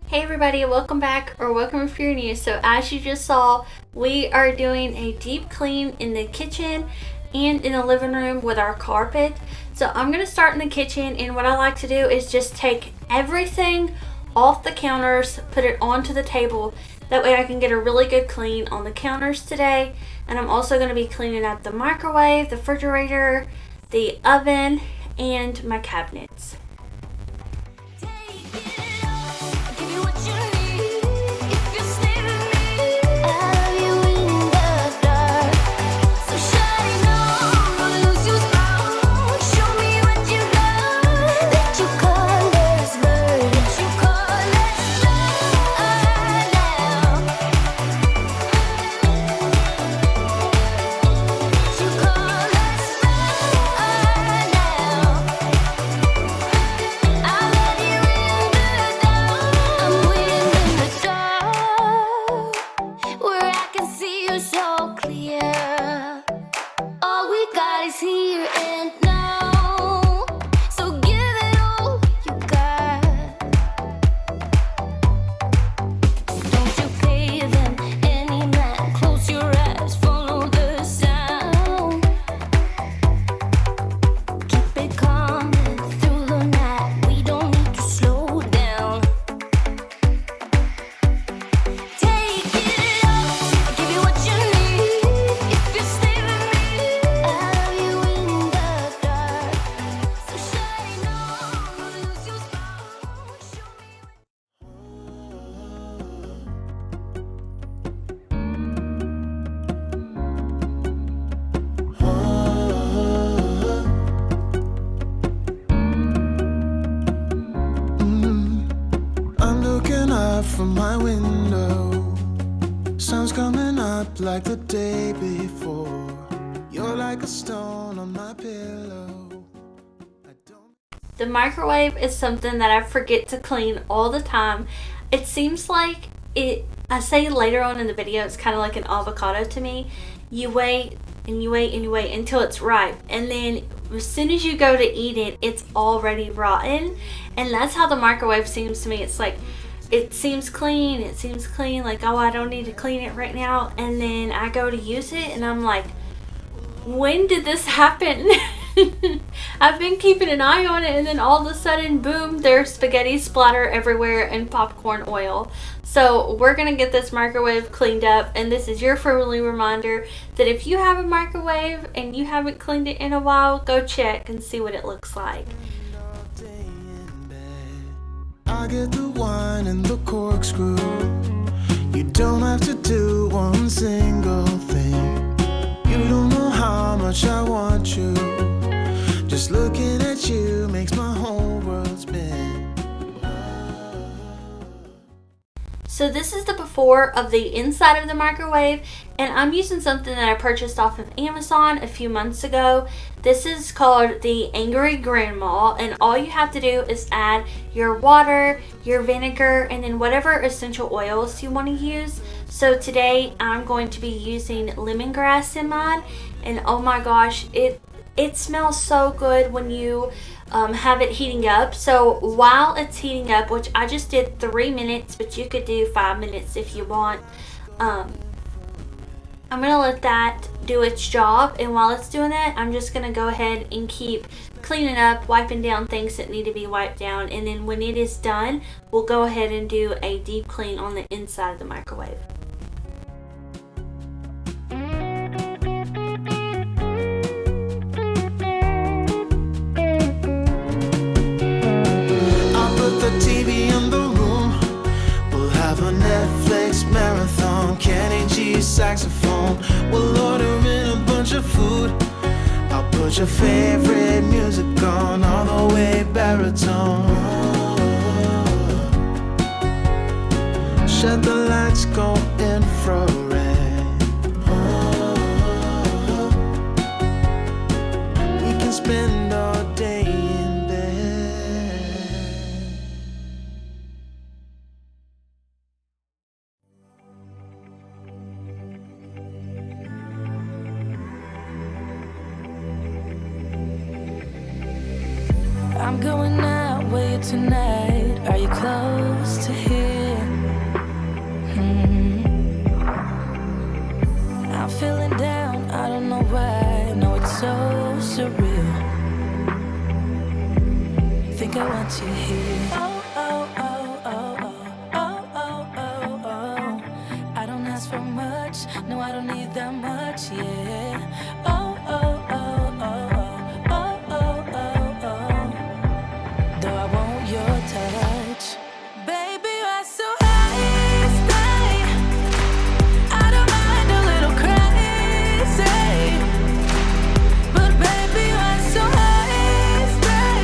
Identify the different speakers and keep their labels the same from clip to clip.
Speaker 1: Hey everybody, welcome back, or welcome if you're new. So as you just saw, we are doing a deep clean in the kitchen and in the living room with our carpet. So I'm going to start in the kitchen, and what I like to do is just take everything off the counters, put it onto the table. That way I can get a really good clean on the counters today. And I'm also going to be cleaning up the microwave, the refrigerator, the oven, and my cabinets.
Speaker 2: From my window, sun's coming up like the day before. You're like a stone on my pillow.
Speaker 1: The microwave is something that I forget to clean all the time. It seems like I say later on in the video, it's kind of like an avocado to me. You wait and you wait and you wait until it's ripe, and then as soon as you go to eat it, it's already rotten. And that's how the microwave seems to me. It's like, it seems clean, like, oh, I don't need to clean it right now, and then I go to use it and I'm like, when did this happen? I've been keeping an eye on it, and then all of a sudden, boom, there's spaghetti splatter everywhere and popcorn oil. So we're gonna get this microwave cleaned up, and this is your friendly reminder that if you have a microwave and you haven't cleaned it in a while, go check and see what it looks like.
Speaker 2: I get the wine and the corkscrew. You don't have to do one single thing. You don't know how much I want you. Just looking at you makes my whole world spin.
Speaker 1: So this is the before of the inside of the microwave, and I'm using something that I purchased off of Amazon a few months ago. This is called the Angry Grandma, and all you have to do is add your water, your vinegar, and then whatever essential oils you want to use. So today I'm going to be using lemongrass in mine, and oh my gosh, it smells so good when you have it heating up. So while it's heating up, which I just did 3 minutes, but you could do 5 minutes if you want, I'm gonna let that do its job, and while it's doing that, I'm just gonna go ahead and keep cleaning up, wiping down things that need to be wiped down, and then when it is done, we'll go ahead and do a deep clean on the inside of the microwave.
Speaker 2: TV in the room, we'll have a Netflix marathon, Kenny G saxophone, we'll order in a bunch of food. I'll put your favorite music on all the way baritone. Shut the lights, go infrared. We can spend all day in bed. I'm going out with you tonight. Are you close to here? feeling down, I don't know why. No, it's so surreal. Think I want you here. Oh, oh, oh, oh, oh, oh, oh, oh, oh. I don't ask for much, no, I don't need that much, yeah. Oh, oh, oh, oh, oh, oh, oh, oh. Though I want your touch. Baby, you're so high, stay. I don't mind a little crazy. But baby, you're so high, stay.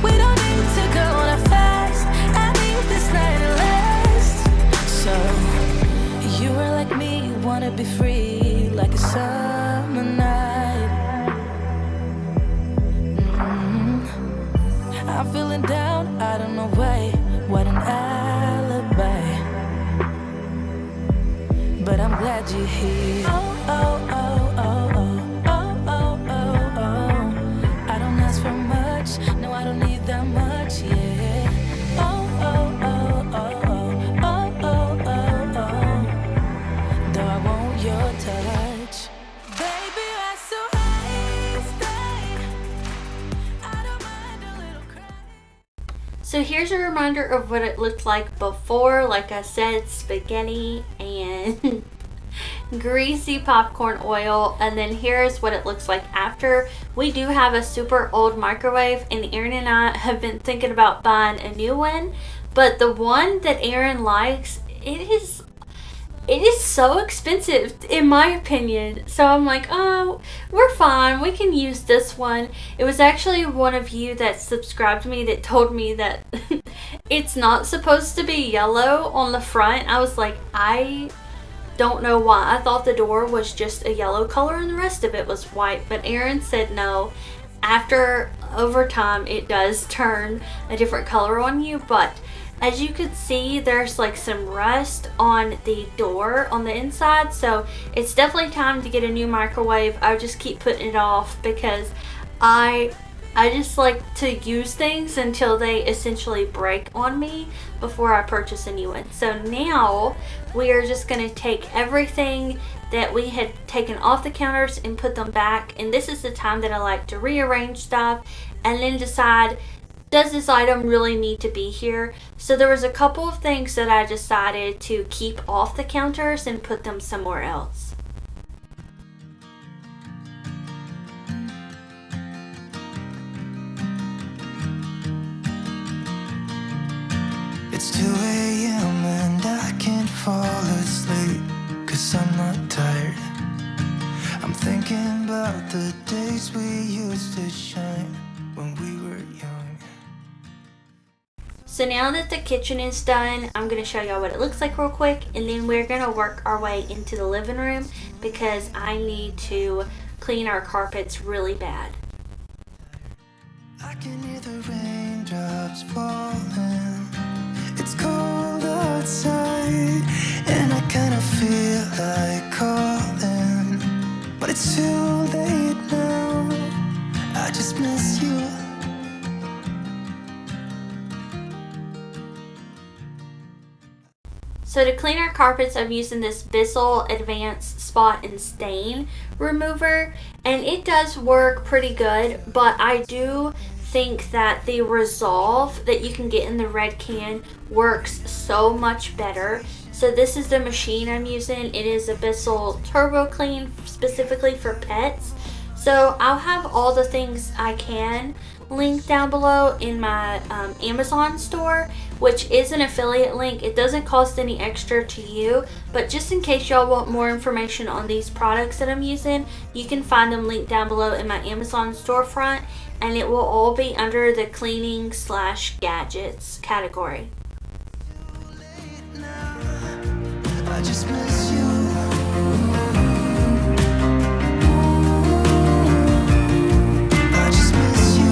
Speaker 2: We don't need to go that fast. I need this night to last. So, you are like me, wanna be free, like a summer night. I'm feeling down, I don't know why. What an alibi. But I'm glad you're here. Oh, oh, oh, oh, oh, oh, oh, oh, oh. I don't ask for much, no, I don't need that much, yeah. Oh, oh, oh, oh, oh, oh, oh, oh, oh. Though I want your touch. Baby, you're so high, stay. I don't mind a little cry.
Speaker 1: So here's a reminder of what it looked like before. Like I said, spaghetti and greasy popcorn oil. And then here's what it looks like after. We do have a super old microwave, and Aaron and I have been thinking about buying a new one. But the one that Aaron likes, it is so expensive in my opinion. So I'm like, oh, we're fine, we can use this one. It was actually one of you that subscribed to me that told me that it's not supposed to be yellow on the front. I was like, I don't know why. I thought the door was just a yellow color and the rest of it was white. But Aaron said no. Over time it does turn a different color on you. But as you could see, there's like some rust on the door on the inside. So it's definitely time to get a new microwave. I just keep putting it off because I just like to use things until they essentially break on me before I purchase a new one. So now we are just going to take everything that we had taken off the counters and put them back. And this is the time that I like to rearrange stuff and then decide, does this item really need to be here? So there was a couple of things that I decided to keep off the counters and put them somewhere else.
Speaker 2: It's 2 a.m. and I can't fall asleep, 'cause I'm not tired. I'm thinking about the days we used to shine when we were young.
Speaker 1: So now that the kitchen is done, I'm going to show y'all what it looks like real quick, and then we're going to work our way into the living room because I need to clean our carpets really bad.
Speaker 2: I can hear the raindrops falling. It's cold outside and I kind of feel like calling, but it's too late now. I just miss you.
Speaker 1: So to clean our carpets, I'm using this Bissell Advanced Spot and Stain Remover, and it does work pretty good, but I do think that the Resolve that you can get in the red can works so much better. So this is the machine I'm using. It is a Bissell Turbo Clean specifically for pets. So I'll have all the things I can linked down below in my Amazon store, which is an affiliate link. It doesn't cost any extra to you, but just in case y'all want more information on these products that I'm using, you can find them linked down below in my Amazon storefront, and it will all be under the cleaning / gadgets category.
Speaker 2: I just miss you. I just miss you.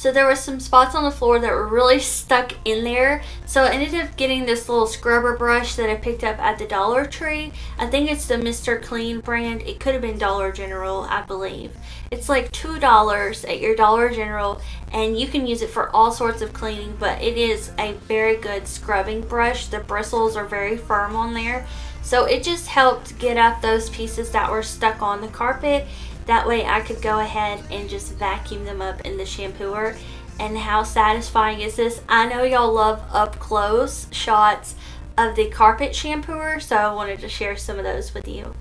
Speaker 1: So there were some spots on the floor that were really stuck in there. So I ended up getting this little scrubber brush that I picked up at the Dollar Tree. I think it's the Mr. Clean brand. It could have been Dollar General, I believe. It's like $2 at your Dollar General, and you can use it for all sorts of cleaning, but it is a very good scrubbing brush. The bristles are very firm on there. So it just helped get up those pieces that were stuck on the carpet. That way I could go ahead and just vacuum them up in the shampooer. And how satisfying is this? I know y'all love up close shots of the carpet shampooer, so I wanted to share some of those with you.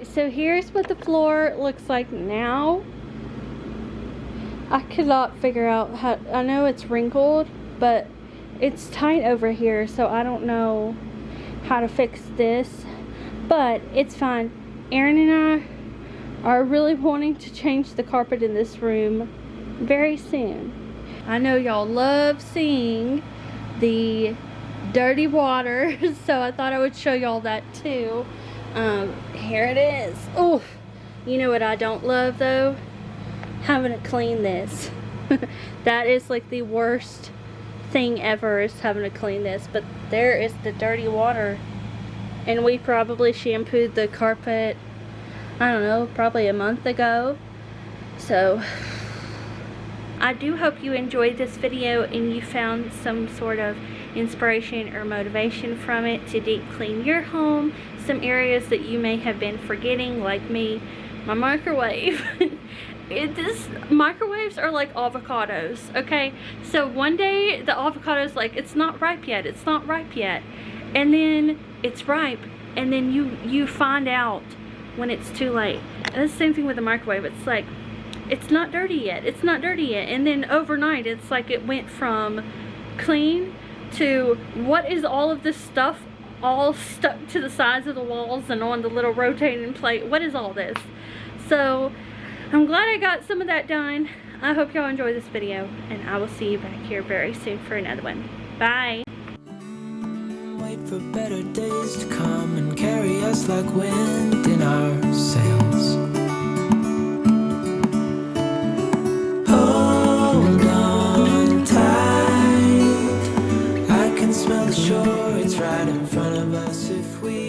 Speaker 1: So here's what the floor looks like now. I could not figure out how, I know it's wrinkled, but it's tight over here, so I don't know how to fix this, but it's fine. Aaron and I are really wanting to change the carpet in this room very soon. I know y'all love seeing the dirty water, so I thought I would show y'all that too. Here it is. Oh, you know what I don't love though? Having to clean this. That is like the worst thing ever, is having to clean this. But there is the dirty water, and we probably shampooed the carpet, I don't know, probably a month ago. So I do hope you enjoyed this video and you found some sort of inspiration or motivation from it to deep clean your home. Some areas that you may have been forgetting, like me. My microwave. Microwaves are like avocados, okay? So one day the avocado's like, it's not ripe yet, it's not ripe yet. And then it's ripe, and then you find out when it's too late. And it's the same thing with the microwave. It's like, it's not dirty yet, it's not dirty yet. And then overnight, it's like it went from clean to, what is all of this stuff all stuck to the sides of the walls and on the little rotating plate? What is all this? So I'm glad I got some of that done. I hope y'all enjoy this video, and I will see you back here very soon for another one. Bye.
Speaker 3: Wait for better days to come and carry us like wind in our sails. Hold on tight, I can smell the shore, it's right in front of us if we